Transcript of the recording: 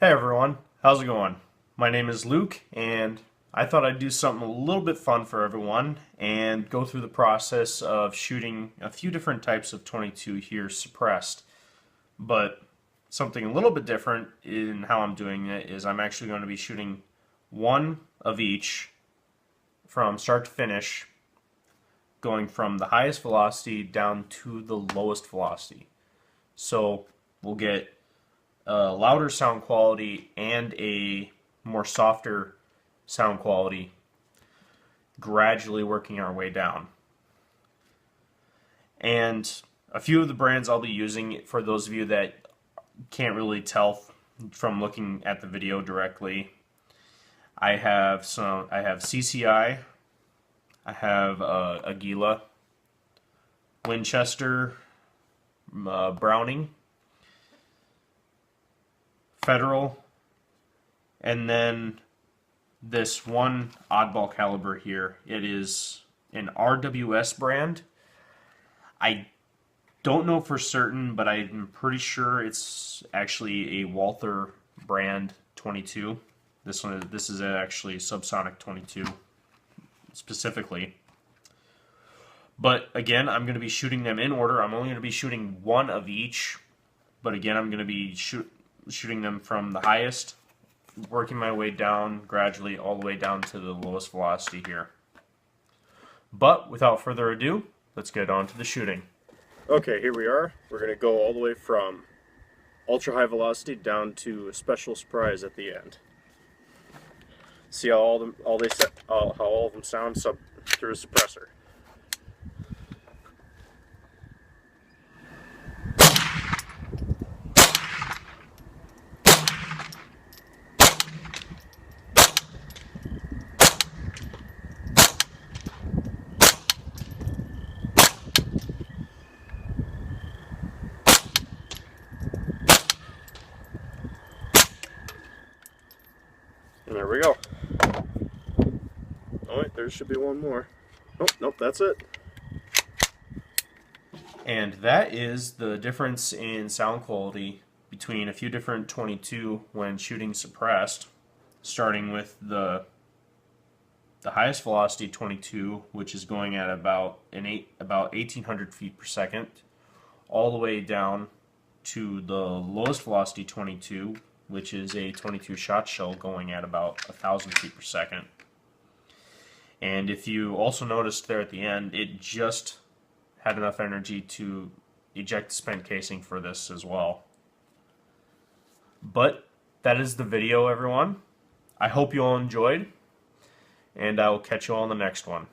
Hey everyone, how's it going? My name is Luke, and I thought I'd do something a little bit fun for everyone and go through the process of shooting a few different types of 22 here suppressed. But something a little bit different in how I'm doing it is I'm actually going to be shooting one of each from start to finish, going from the highest velocity down to the lowest velocity. So we'll get a louder sound quality and a more softer sound quality, gradually working our way down. And a few of the brands I'll be using, for those of you that can't really tell from looking at the video directly, I have CCI, I have Aguila, Winchester, Browning, Federal, and then this one oddball caliber here. It is an RWS brand. I don't know for certain, but I'm pretty sure it's actually a Walther brand 22. This is actually Subsonic 22 specifically. But again, I'm going to be shooting them in order. I'm only going to be shooting one of each. But again, I'm going to be shooting them from the highest, working my way down gradually all the way down to the lowest velocity here. But without further ado, let's get on to the shooting. Okay, here we are. We're going to go all the way from ultra high velocity down to a special surprise at the end. See how all of them sound through a suppressor. And there we go. Oh wait, there should be one more. Oh, nope, that's it. And that is the difference in sound quality between a few different 22 when shooting suppressed, starting with the highest velocity 22, which is going at about 1,800 feet per second, all the way down to the lowest velocity 22, which is a 22 Shotshell going at about 1,000 feet per second. And if you also noticed there at the end, it just had enough energy to eject the spent casing for this as well. But that is the video, everyone. I hope you all enjoyed, and I will catch you all in the next one.